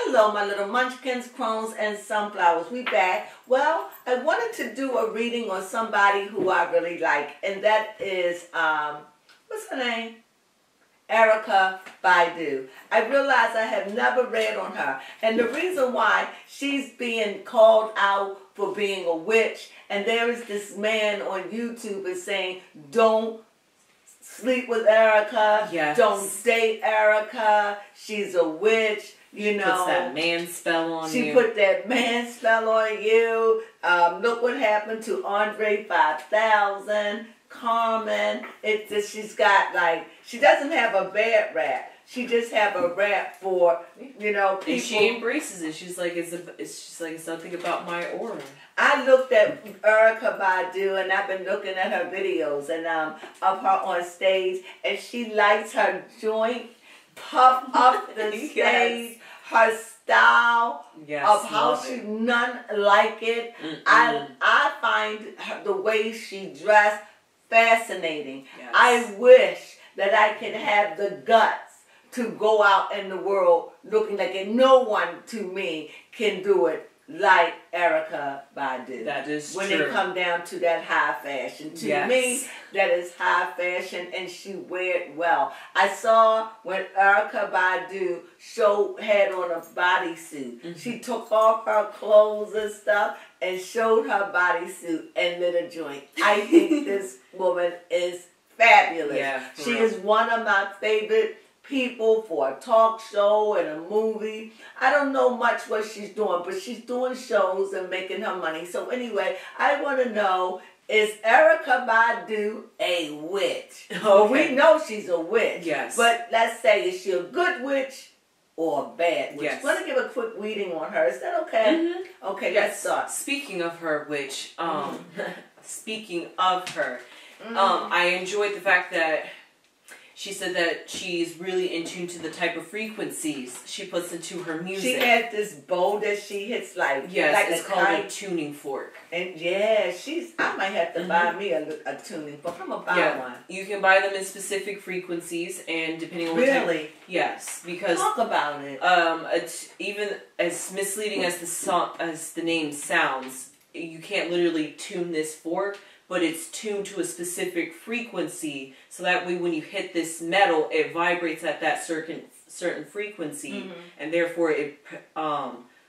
Hello, my little munchkins, crones, and sunflowers. We back. Well, I wanted to do a reading on somebody who I really like, and that is, what's her name? Erykah Badu. I realize I have never read on her, and the reason why, she's being called out for being a witch, and there is this man on YouTube is saying, don't sleep with Erykah, yes. Don't date Erykah, she's a witch. You know, puts that man spell on you. She put that man spell on you. Look what happened to Andre 5000, Carmen. It's just, she's got like, she doesn't have a bad rap. She just have a rap for, you know, people. And she embraces it. She's like, it's something about my aura. I looked at Erykah Badu, and I've been looking at her videos and of her on stage, and she lights her joint, puff up the stage. Yes. Her style of how love she it. none like it. I find the way she dressed fascinating. Yes. I wish that I could have the guts to go out in the world looking like it. No one to me can do it like Erykah Badu. That is when true. When it come down to that high fashion. To me, that is high fashion, and she wear it well. I saw when Erykah Badu had on a bodysuit. She took off her clothes and stuff and showed her bodysuit and lit a joint. I think this woman is fabulous. Yeah, she is one of my favorite people for a talk show and a movie. I don't know much what she's doing, but she's doing shows and making her money. So anyway, I want to know, is Erykah Badu a witch? Okay. Well, we know she's a witch. Yes. But let's say, is she a good witch or a bad witch? Yes. I want to give a quick reading on her. Is that okay? Okay, yes. Let's start. Speaking of her, which, speaking of her, I enjoyed the fact that she said that she's really in tune to the type of frequencies she puts into her music. She had this bow that she hits like, like it's called a tuning fork. And yeah, I might have to buy me a tuning fork. I'm gonna buy one. You can buy them in specific frequencies, and depending on what really, yes, because talk about it. It's even as misleading as the name sounds. You can't literally tune this fork, but it's tuned to a specific frequency, so that way when you hit this metal, it vibrates at that certain frequency, and therefore it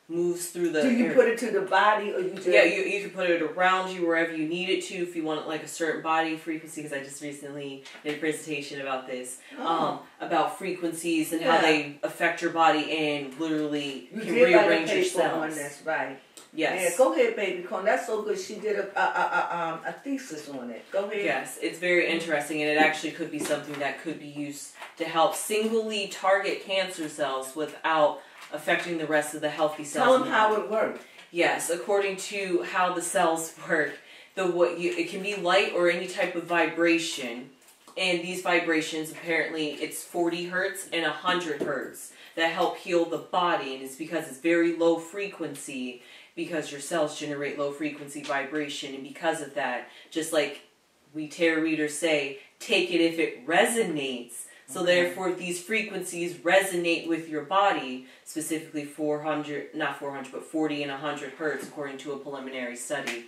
moves through the... Do you put it to the body, or you just... Yeah, you can put it around you wherever you need it to, if you want like a certain body frequency, because I just recently did a presentation about this, about frequencies and how they affect your body and literally can rearrange your cells. On this, right. Yes. Yeah, go ahead, baby Crone. That's so good. She did a thesis on it. Go ahead. Yes, it's very interesting, and it actually could be something that could be used to help singly target cancer cells without affecting the rest of the healthy cells. Tell them how it works. Yes, according to how the cells work, it can be light or any type of vibration, and these vibrations, apparently, it's 40 hertz and 100 hertz that help heal the body, and it's because it's very low frequency, because your cells generate low frequency vibration, and because of that, just like we tarot readers say, take it if it resonates. So therefore, if these frequencies resonate with your body, specifically 40 and 100 hertz, according to a preliminary study,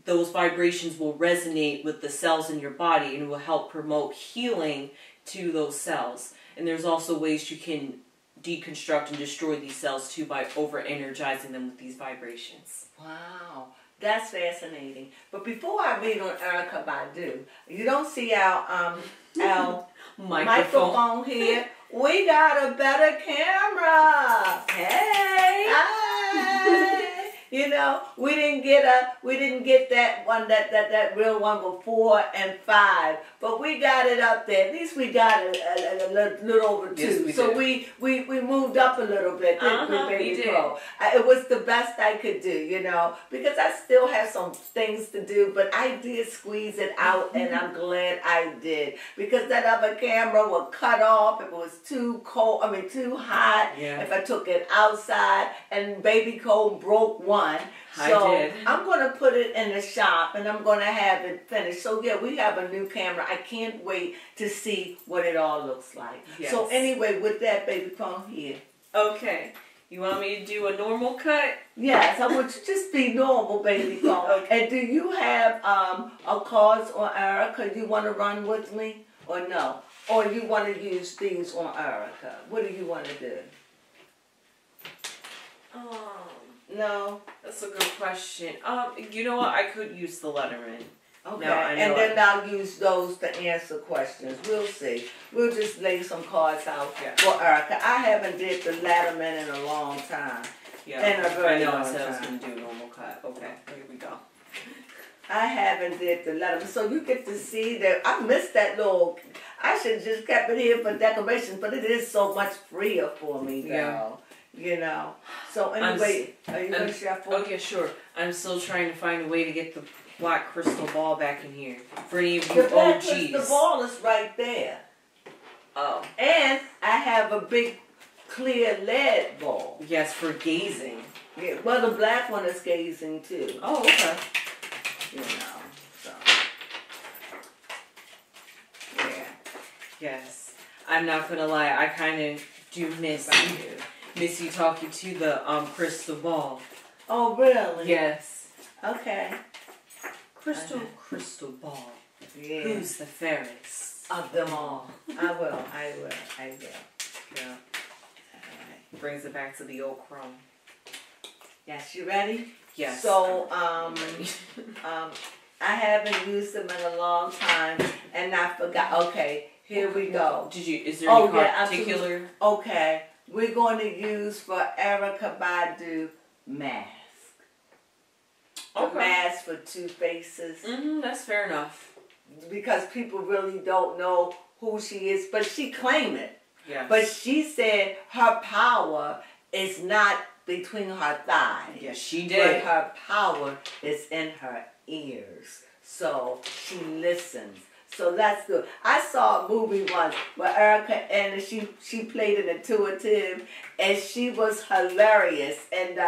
those vibrations will resonate with the cells in your body and will help promote healing to those cells. And there's also ways you can deconstruct and destroy these cells too by over-energizing them with these vibrations. Wow, that's fascinating. But before I read on Erykah Badu, you don't see our microphone here. We got a better camera. Hey, hi. You know, we didn't get that one, that real one before and 5, but we got it up there. At least we got it a little over 2. Yes, so we moved up a little bit. We did. It was the best I could do, you know, because I still have some things to do, but I did squeeze it out, and I'm glad I did, because that other camera would cut off if it was too cold. I mean, too hot. Yeah. If I took it outside, and baby Cole broke one. So I'm going to put it in the shop, and I'm going to have it finished. So yeah, we have a new camera. I can't wait to see what it all looks like. Yes. So anyway, with that, baby Crone, here. Okay. You want me to do a normal cut? Yes, I want you to just be normal, baby Cone. Okay. And do you have a cards on Erykah you want to run with me? Or no? Or you want to use these on Erykah? What do you want to do? No? That's a good question. You know what? I could use the Letterman. Okay, No, I know and then I'll use those to answer questions. We'll see. We'll just lay some cards out for Erykah. I haven't did the Letterman in a long time. Yeah, in a very I know long I said I was time. going to do a normal cut. Okay, here we go. I haven't did the Letterman, so you get to see that. I missed that little. I should have just kept it here for decorations, but it is so much freer for me, though. Yeah. You know. So anyway, are you going to shuffle? Okay, sure. I'm still trying to find a way to get the black crystal ball back in here. For any of you The black OGs. crystal ball is right there. Oh. And I have a big clear lead ball. Yes, for gazing. Yeah, well, the black one is gazing too. Oh, okay. You know, so. Yeah. Yes. I'm not going to lie. I kind of do miss you talking to the crystal ball. Oh, really? Yes. Okay. Crystal ball. Yeah. Who's the fairest Of them all. I will. Yeah. Alright. Brings it back to the old Crone. Yes, you ready? Yes. So, I'm ready. I haven't used them in a long time, and I forgot. Okay, here we go. Is there any particular? Okay, we're going to use for Erykah Badu mask. The mask for two faces. That's fair enough. Because people really don't know who she is, but she claimed it. Yes. But she said her power is not between her thighs. Yes, she did. But her power is in her ears. So she listens. So that's good. I saw a movie once where Erykah and she played an intuitive, and she was hilarious. And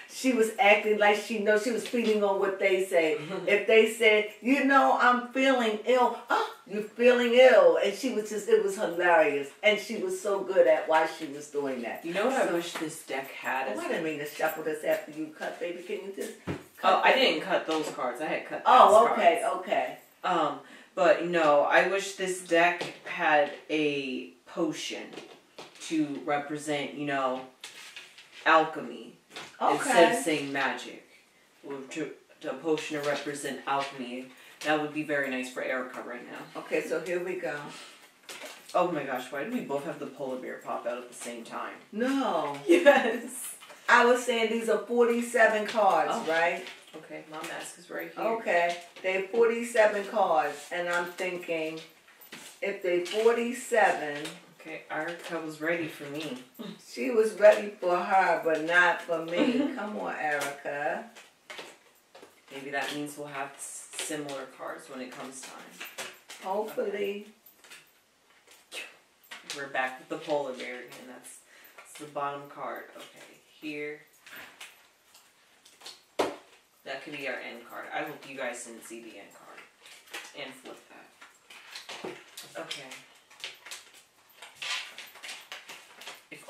she was acting like she was feeding on what they say. If they said, I'm feeling ill, you're feeling ill, and she was it was hilarious. And she was so good at why she was doing that. You know what I wish this deck had? I didn't mean to shuffle this after you cut, baby. Can you just cut? I didn't cut those cards. I had cut those okay, cards. okay. But no, I wish this deck had a potion to represent, alchemy. Okay. Instead of saying magic. A potion to represent alchemy. That would be very nice for Erykah right now. Okay, so here we go. Oh my gosh, why do we both have the polar bear pop out at the same time? No. Yes. I was saying these are 47 cards, right? Okay, my mask is right here. Okay, they're 47 cards, and I'm thinking, if they're 47... Okay, Erykah was ready for me. She was ready for her, but not for me. Come on, Erykah. Maybe that means we'll have similar cards when it comes time. Hopefully. Okay. We're back with the polar bear again. That's the bottom card. Okay, here. That could be our end card. I hope you guys didn't see the end card. And flip that. Okay.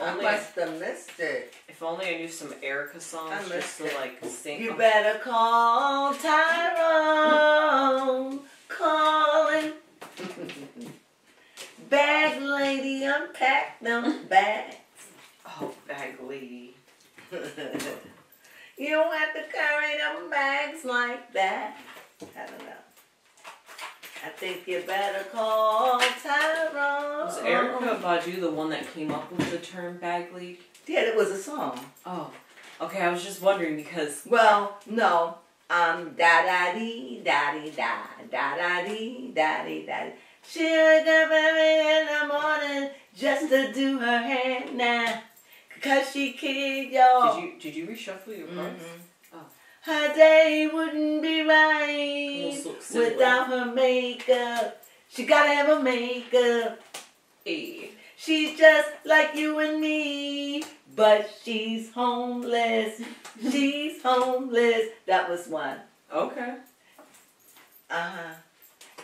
I must have missed it. If only I knew some Erykah songs just to sing. You better call Tyrone. Calling. Bag lady, unpack them bags. Oh, bag lady. You don't have to carry them bags like that. I don't know. I think you better call Tyrone. Was Erykah Badu the one that came up with the term bag lead? Yeah, it was a song. Oh. Okay, I was just wondering because... Well, no. Da-da-dee, da-dee-da, da-da-dee, da-dee-da. She woke up early in the morning just to do her hair now. Cause she killed y'all. Did you reshuffle your cards? Mm-hmm. Oh. Her day wouldn't be right without her makeup. She gotta have her makeup. Hey. She's just like you and me, but she's homeless. She's homeless. That was one. Okay. Uh-huh.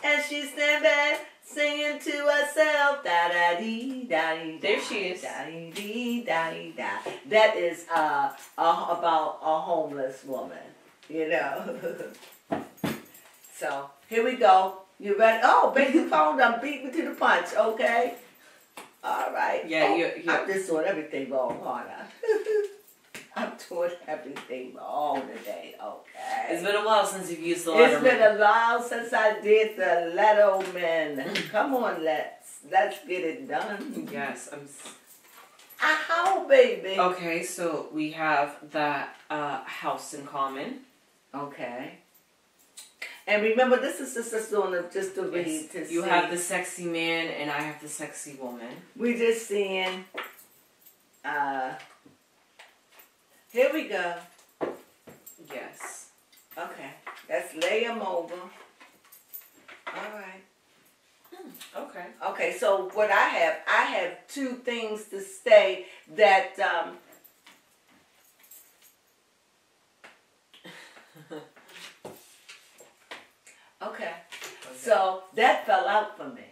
And she stand back singing to herself, da da dee da dee. There she is. Da dee da dee da. That is about a homeless woman, you know. So here we go. You ready? Oh, baby phone done beat me to the punch. Okay. All right. Yeah, oh, I'm just doing everything wrong, aren't I? I'm doing everything wrong today, okay? It's been a while since you've used the Letterman. It's been a while since I did the Letterman. Come on, let's get it done. Yes, How, baby? Okay, so we have that house in common. Okay. And remember, this is just to read Yes. to see. You have the sexy man, and I have the sexy woman. We just seeing. Here we go. Yes. Okay. Let's lay them over. All right. Okay. Okay, so what I have two things to say that okay. So that fell out for me.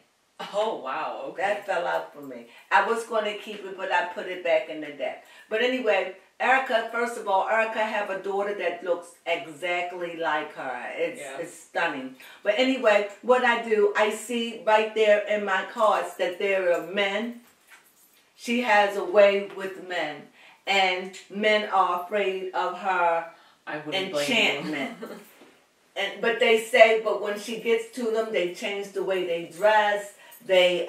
Oh, wow. Okay. That fell out for me. I was going to keep it, but I put it back in the deck. But anyway, Erykah, first of all, Erykah have a daughter that looks exactly like her. It's stunning. But anyway, what I do, I see right there in my cards that there are men. She has a way with men. And men are afraid of her enchantment. But they say, but when she gets to them, they change the way they dress. They,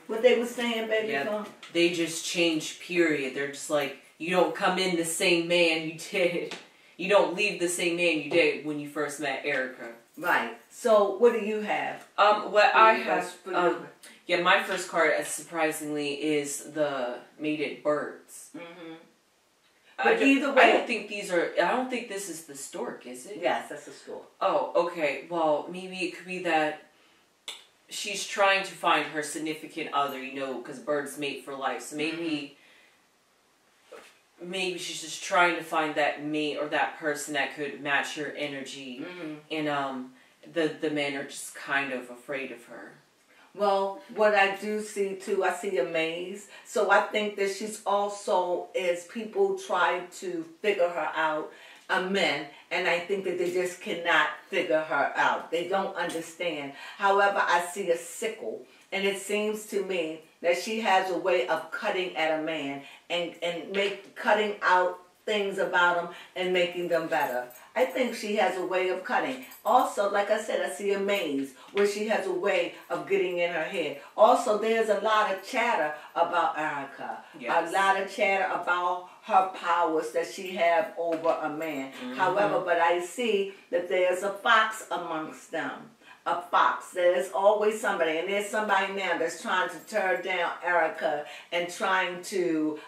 what they were saying, baby? Yeah, they just change, period. They're just like, you don't come in the same man you did. You don't leave the same man you did when you first met Erykah. Right. So, what do you have? What I have, yeah, my first card, surprisingly, is the mated birds. Mm-hmm. But either way, I don't think this is the stork, is it? Yes, that's the stork. Oh, okay. Well, maybe it could be that she's trying to find her significant other, because birds mate for life. So maybe she's just trying to find that mate or that person that could match her energy. Mm-hmm. And the men are just kind of afraid of her. Well, what I do see too, I see a maze. So I think that she's also, as people try to figure her out, men, and I think that they just cannot figure her out. They don't understand. However, I see a sickle, and it seems to me that she has a way of cutting at a man and cutting out things about them and making them better. I think she has a way of cutting. Also, like I said, I see a maze where she has a way of getting in her head. Also, there's a lot of chatter about Erykah. Yes. A lot of chatter about her powers that she have over a man. Mm-hmm. However, but I see that there's a fox amongst them. A fox. There's always somebody, and there's somebody now that's trying to tear down Erykah and trying to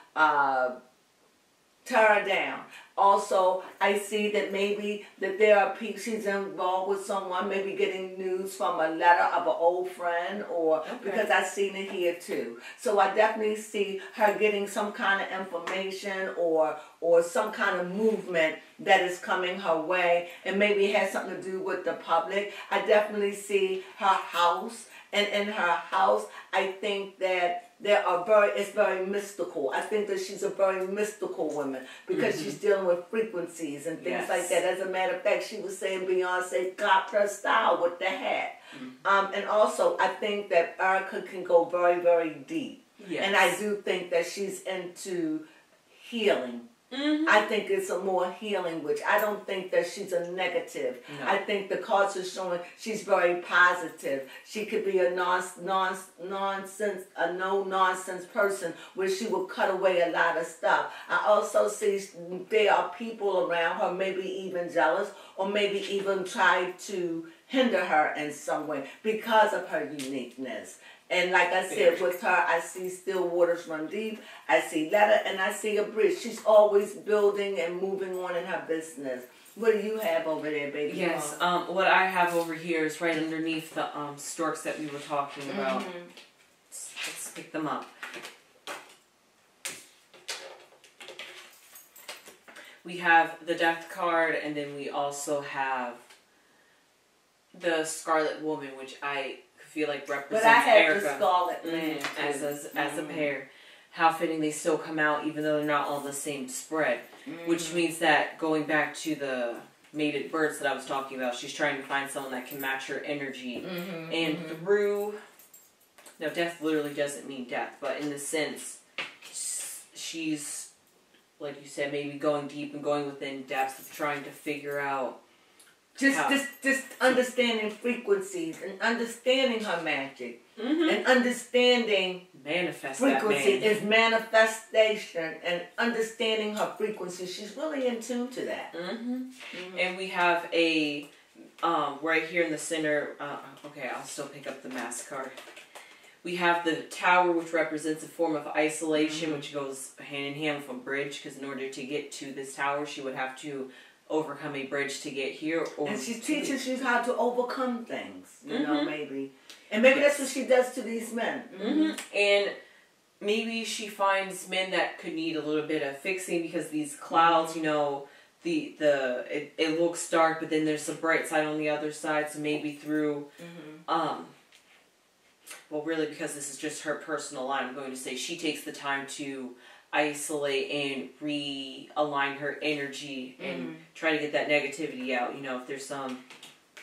tear her down. Also, I see that maybe that there are people, she's involved with someone, maybe getting news from a letter of an old friend, or because I've seen it here too. So I definitely see her getting some kind of information or some kind of movement that is coming her way, and maybe it has something to do with the public. I definitely see her house, and in her house, I think that it's very mystical. I think that she's a very mystical woman because she's dealing with frequencies and things like that. As a matter of fact, she was saying Beyonce got her style with the hat. And also, I think that Erykah can go very, very deep. Yes. And I do think that she's into healing. Mm-hmm. I think it's a more healing witch. I don't think that she's a negative. No. I think the cards are showing she's very positive. She could be a no nonsense person where she will cut away a lot of stuff. I also see there are people around her, maybe even jealous, or maybe even try to hinder her in some way because of her uniqueness. And like I said, with her, I see still waters run deep. I see letter, and I see a bridge. She's always building and moving on in her business. What do you have over there, baby? Yes, what I have over here is right underneath the storks that we were talking about. Mm-hmm. Let's pick them up. We have the Death card, and then we also have the Scarlet Woman, which I feel like represents But I had Erykah. the Scarlet Man As a pair. How fitting they still come out even though they're not all the same spread. Which means that going back to the mated birds that I was talking about, she's trying to find someone that can match her energy. And through... Now, death literally doesn't mean death, but in the sense, she's, like you said, maybe going deep and going within depths of trying to figure out Just understanding frequencies and understanding her magic and understanding frequency is manifestation and understanding her frequency. She's really in tune to that. And we have a right here in the center. Okay, I'll still pick up the mask card. We have the tower, which represents a form of isolation, which goes hand in hand with a bridge, because in order to get to this tower, she would have to overcome a bridge to get here. And she teaches you how to overcome things, you know, maybe. And maybe that's what she does to these men. And maybe she finds men that could need a little bit of fixing, because these clouds, you know, it looks dark, but then there's a bright side on the other side, so maybe through... well, really, because this is just her personal line, I'm going to say she takes the time to isolate and realign her energy and try to get that negativity out. You know, if there's some...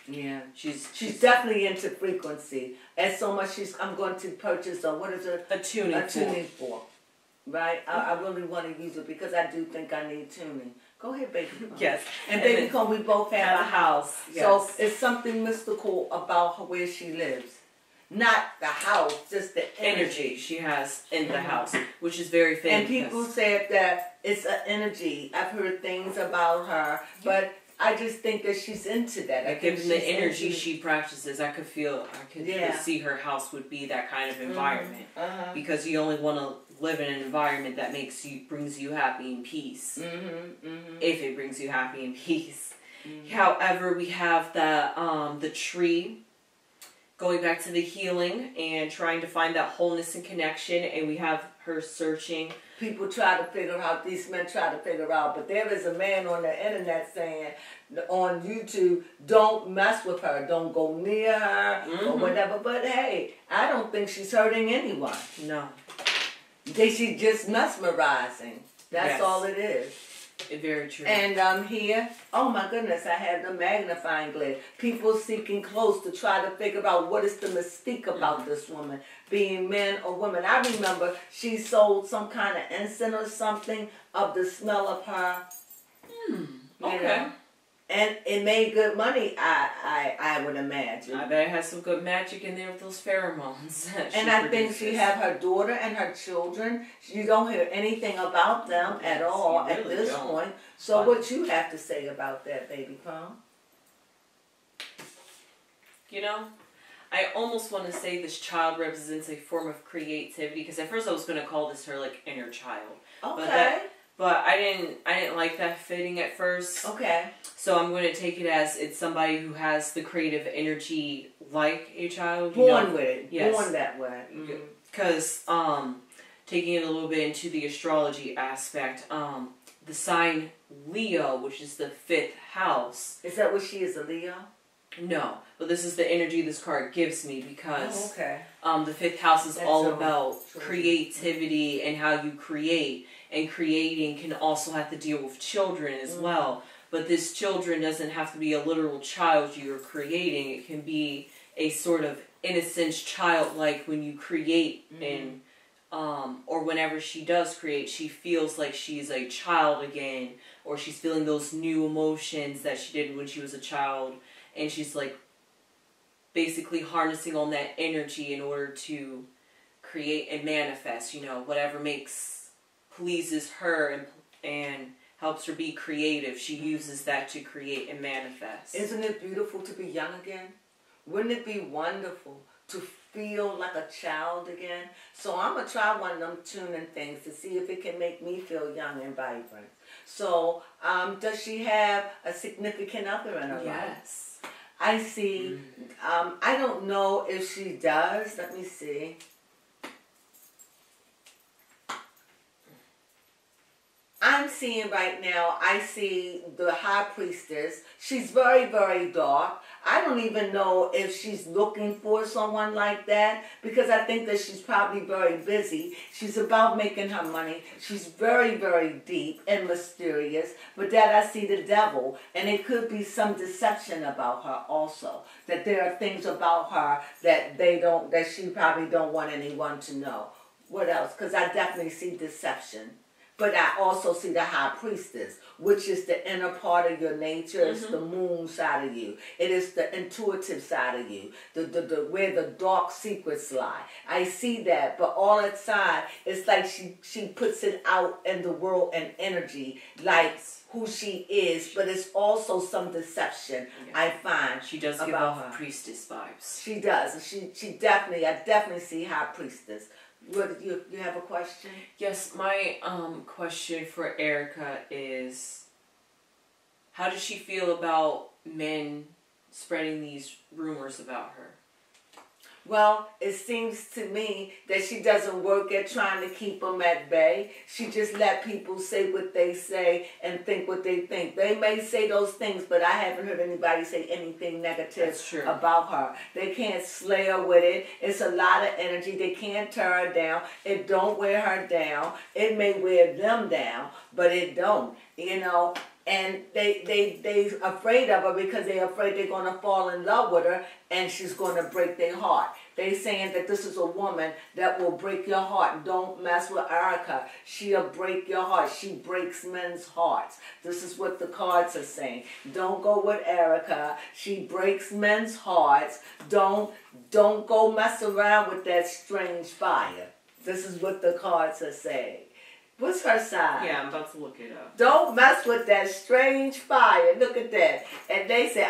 Yeah. She's definitely into frequency. And so much I'm going to purchase what is it? A tuning fork. Right? I really want to use it because I do think I need tuning. Go ahead, baby. Yes. And baby, because we both have a house. Yes. So it's something mystical about her, where she lives. Not the house, just the energy she has in the house, which is very famous. And people said that it's an energy. I've heard things about her, but I just think that she's into that. Like given the energy she practices, I could see her house would be that kind of environment. Because you only want to live in an environment that brings you happy and peace. If it brings you happy and peace. However, we have the tree. Going back to the healing and trying to find that wholeness and connection, and we have her searching. People try to figure out, these men try to figure out, but there is a man on the internet saying, on YouTube, don't mess with her, don't go near her, or whatever. But hey, I don't think she's hurting anyone. No. She's just mesmerizing. That's all it is. Very true. And here, oh my goodness, I have the magnifying glass. People seeking close to try to figure out what is the mystique about this woman, being men or women. I remember she sold some kind of incense or something of the smell of her. You know? And it made good money, I would imagine. I bet it has some good magic in there with those pheromones. And I think she have her daughter and her children. You don't hear anything about them at all at this point. So what you have to say about that, baby Crone? You know, I almost want to say this child represents a form of creativity, because at first I was going to call this her like inner child. Okay. But I didn't like that fitting at first. Okay. So I'm going to take it as it's somebody who has the creative energy like a child. Born with it. Yes. Born that way. Because taking it a little bit into the astrology aspect, the sign Leo, which is the 5th house. Is that what she is, a Leo? No, but this is the energy this card gives me, because the 5th house is all about creativity and how you create. And creating can also have to deal with children as well. But this children doesn't have to be a literal child you're creating. It can be a sort of innocent childlike when you create, and or whenever she does create, she feels like she's a child again, or she's feeling those new emotions that she did when she was a child, and she's like basically harnessing on that energy in order to create and manifest, you know, whatever pleases her and helps her be creative. She uses that to create and manifest. Isn't it beautiful to be young again? Wouldn't it be wonderful to feel like a child again? So I'm going to try one of them tuning things to see if it can make me feel young and vibrant. So does she have a significant other in her life? Yes. I see. I don't know if she does. Let me see. I I'm seeing right now, I see the high priestess. She's very, very dark. I don't even know if she's looking for someone like that, because I think that she's probably very busy. She's about making her money. She's very, very deep and mysterious. But that I see the devil, and it could be some deception about her also. That there are things about her that she probably don't want anyone to know. What else? Because I definitely see deception. But I also see the high priestess, which is the inner part of your nature. It's the moon side of you. It is the intuitive side of you, where the dark secrets lie. I see that, but all inside, it's like she puts it out in the world and energy, like who she is. But it's also some deception. I find she does give off priestess vibes. She does. She definitely. I definitely see high priestess. What, you have a question? Yes, my question for Erykah is, how does she feel about men spreading these rumors about her? Well, it seems to me that she doesn't work at trying to keep them at bay. She just let people say what they say and think what they think. They may say those things, but I haven't heard anybody say anything negative about her. They can't slay her with it. It's a lot of energy. They can't tear her down. It don't wear her down. It may wear them down, but it don't, you know. And they afraid of her because they're afraid they're going to fall in love with her and she's going to break their heart. They saying that this is a woman that will break your heart. Don't mess with Erykah. She'll break your heart. She breaks men's hearts. This is what the cards are saying. Don't go with Erykah. She breaks men's hearts. Don't go mess around with that strange fire. This is what the cards are saying. What's her side? Yeah, I'm about to look it up. Don't mess with that strange fire. Look at that. And they say,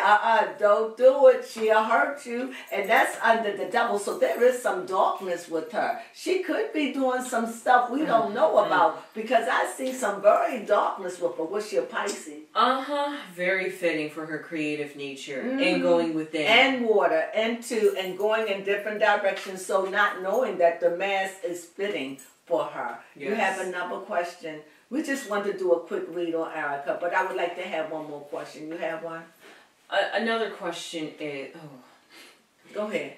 don't do it. She'll hurt you. And that's under the devil. So there is some darkness with her. She could be doing some stuff we don't know about, because I see some very darkness with her. Was she a Pisces? Very fitting for her creative nature and going within. And water. And going in different directions. So not knowing that the mask is fitting for her. Yes. You have another question. We just want to do a quick read on Erykah, but I would like to have one more question. You have one? Another question is... Go ahead.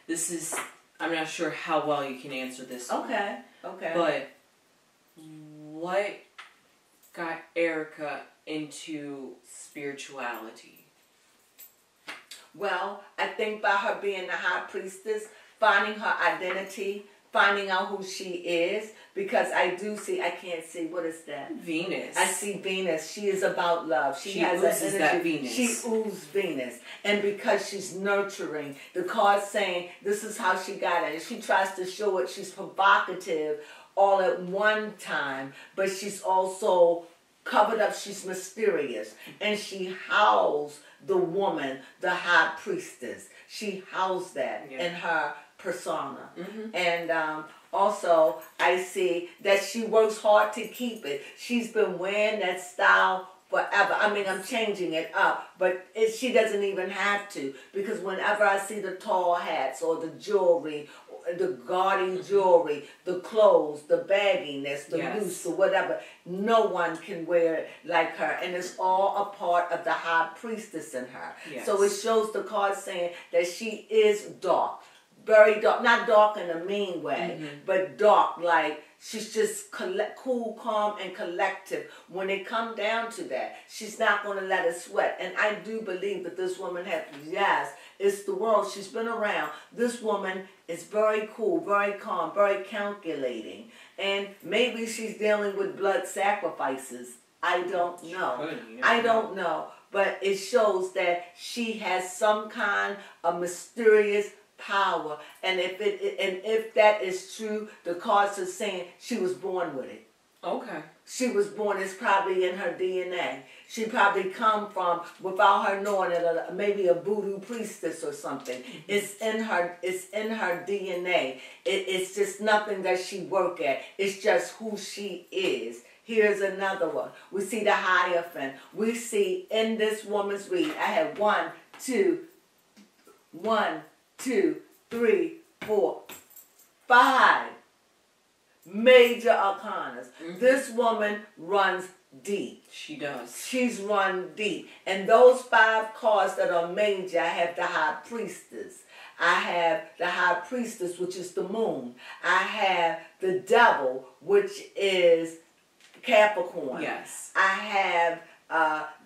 This is... I'm not sure how well you can answer this. Okay. But what got Erykah into spirituality? Well, I think by her being the high priestess, finding her identity, finding out who she is, because I do see, I can't see, what is that? Venus. I see Venus. She is about love. She has oozes an energy. that Venus. She oozes Venus. And because she's nurturing, the card's saying this is how she got it. She tries to show it. She's provocative all at one time, but she's also covered up. She's mysterious. And she housed the woman, the high priestess. She housed that in her persona. And also I see that she works hard to keep it. She's been wearing that style forever. I mean, I'm changing it up, but she doesn't even have to, because whenever I see the tall hats or the jewelry, the gaudy jewelry, the clothes, the bagginess, the loose, or whatever, no one can wear it like her. And it's all a part of the high priestess in her. So it shows the card saying that she is dark. Very dark, not dark in a mean way, but dark, like she's just cool, calm, and collective. When it comes down to that, she's not going to let it sweat. And I do believe that this woman it's the world. She's been around. This woman is very cool, very calm, very calculating. And maybe she's dealing with blood sacrifices. I don't know. I don't know. But it shows that she has some kind of mysterious power, and if that is true, the cards are saying she was born with it. Okay. She was born. It's probably in her DNA. She probably come from, without her knowing it, maybe a voodoo priestess or something. It's in her. It's in her DNA. It's just nothing that she work at. It's just who she is. Here's another one. We see the Hierophant. We see in this woman's read. I have 1, 2, 3, 4, 5. major arcanas. This woman runs deep. She does. She's run deep. And those 5 cards that are major, I have the High Priestess. I have the High Priestess, which is the moon. I have the Devil, which is Capricorn. Yes. I have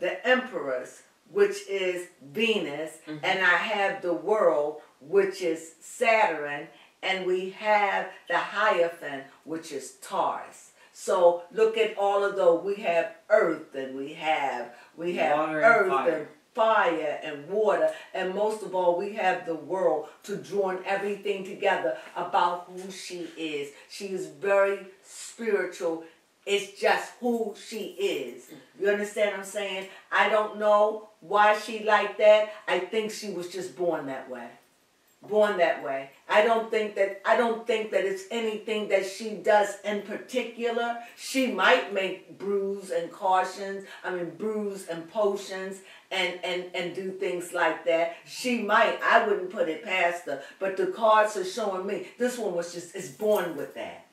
the Empress, which is Venus. And I have the World, which is Saturn. And we have the Hierophant, which is Taurus. So look at all of those. We have earth, and we have Water earth and fire and water, and most of all, we have the world to join everything together about who she is. She is very spiritual. It's just who she is. You understand what I'm saying? I don't know why she like that. I think she was just born that way. Born that way. I don't think that it's anything that she does in particular. She might make brews and brews and potions and do things like that. She might. I wouldn't put it past her. But the cards are showing me this one is born with that.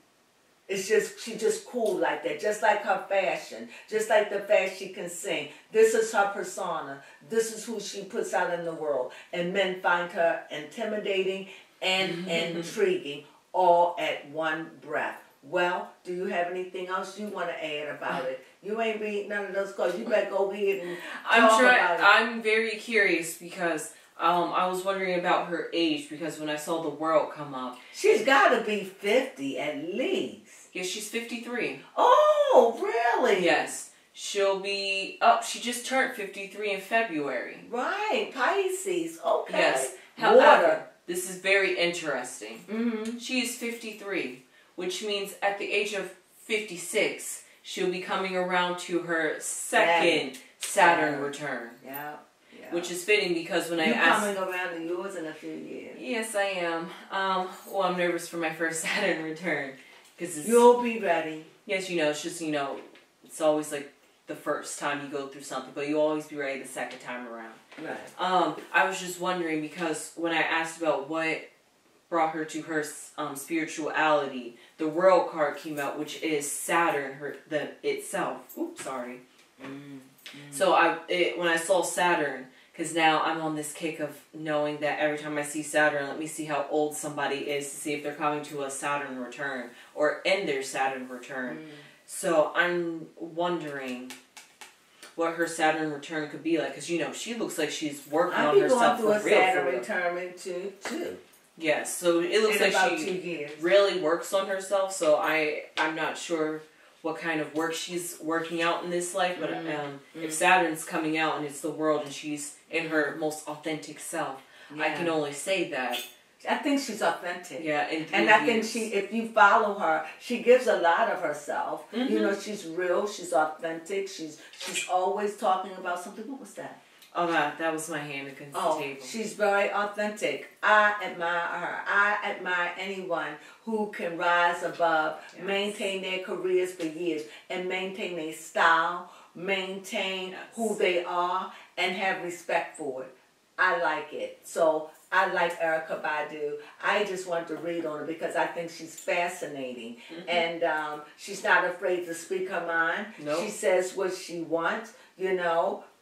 It's just, she's just cool like that. Just like her fashion. Just like the fact she can sing. This is her persona. This is who she puts out in the world. And men find her intimidating and intriguing all at one breath. Well, do you have anything else you want to add about it? You ain't read none of those cards. You better go ahead and talk about it. I'm very curious because I was wondering about her age because when I saw the world come up. She's got to be 50 at least. Yeah, she's 53. Oh, really? Yes. She'll be she just turned 53 in February. Right, Pisces. Okay. Yes. However, this is very interesting. She is 53, which means at the age of 56, she'll be coming around to her second Saturn return. Yeah. Which is fitting because when You're coming around to yours in a few years. Yes, I am. Well, I'm nervous for my first Saturn return. You'll be ready. Yes, it's just, it's always like the first time you go through something, but you always be ready the second time around. Right. I was just wondering because when I asked about what brought her to her spirituality, the World card came out, which is Saturn itself. Oops, sorry. So when I saw Saturn, because now I'm on this kick of knowing that every time I see Saturn, let me see how old somebody is to see if they're coming to a Saturn return or end their Saturn return. So I'm wondering what her Saturn return could be like. Because, she looks like she's working on herself for real. I'll be going through a Saturn return too. Yes, so it looks like she really works on herself. So I'm not sure what kind of work she's working out in this life. But if Saturn's coming out and it's the world and she's in her most authentic self, I can only say that. I think she's authentic. Yeah, and I think if you follow her, she gives a lot of herself. She's real, she's authentic, she's always talking about something. What was that? Oh, that was my hand against the table. She's very authentic. I admire her. I admire anyone who can rise above, maintain their careers for years, and maintain their style, maintain who they are, and have respect for it. I like it. So I like Erykah Badu. I just want to read on her because I think she's fascinating. And she's not afraid to speak her mind. Nope. She says what she wants,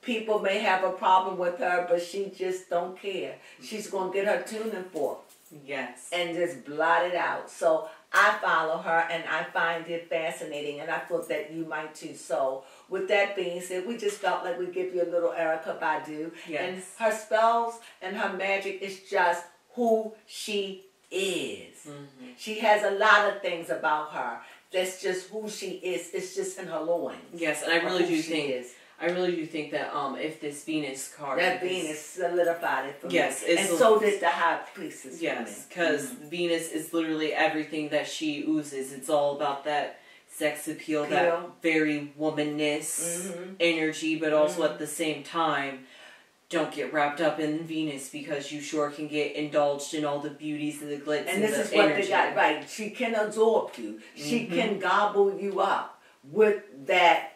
People may have a problem with her, but she just don't care. She's going to get her tuning fork. Yes. And just blot it out. So I follow her, and I find it fascinating, and I thought that you might too. So with that being said, we just felt like we'd give you a little Erykah Badu. Yes. And her spells and her magic is just who she is. She has a lot of things about her. That's just who she is. It's just in her loins. Yes, and I really do think that if this Venus card... That Venus solidified it for me. Yes. And so did the High Priestess. Yes, because Venus is literally everything that she oozes. It's all about that sex appeal, that very womanness energy, but also at the same time, don't get wrapped up in Venus because you sure can get indulged in all the beauties and the glitz and this is what they got right. She can absorb you. She can gobble you up with that.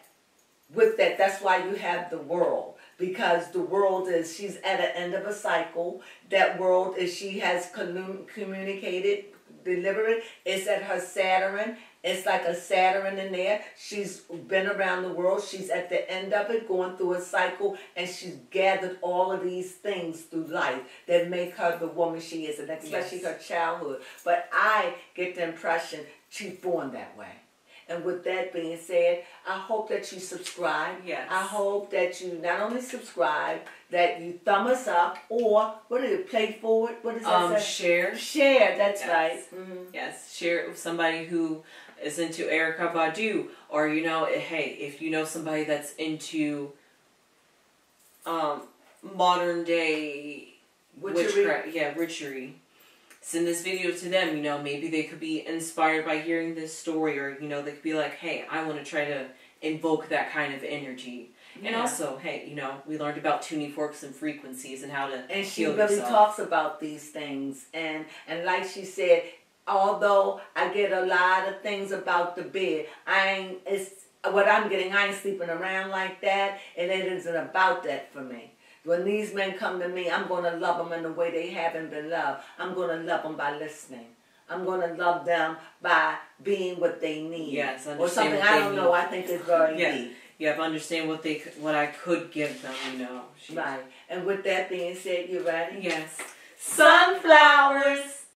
That's why you have the world. Because the world is, she's at the end of a cycle. That world is, she has communicated, delivered, is at her Saturn. It's like a Saturn in there. She's been around the world. She's at the end of it, going through a cycle, and she's gathered all of these things through life that make her the woman she is, and especially her childhood. But I get the impression she's born that way. And with that being said, I hope that you subscribe. Yes. I hope that you not only subscribe, that you thumb us up, or what is it, play forward? What does that say? Share. Share, that's right. Mm-hmm. Yes, share it with somebody who is into Erykah Badu, or hey, if you know somebody that's into modern day witchery. Send this video to them. Maybe they could be inspired by hearing this story, or they could be like, hey, I want to try to invoke that kind of energy. Yeah. And also, hey, we learned about tuning forks and frequencies and how to and she heal really yourself. Talks about these things, and like she said, although I get a lot of things about the bed, what I'm getting. I ain't sleeping around like that, and it isn't about that for me. When these men come to me, I'm going to love them in the way they haven't been loved. I'm going to love them by listening. I'm going to love them by being what they need. Yes, or something I don't know. I think it's very deep. Yeah, but understand what I could give them. Right. And with that being said, you ready? Yes. Sunflowers.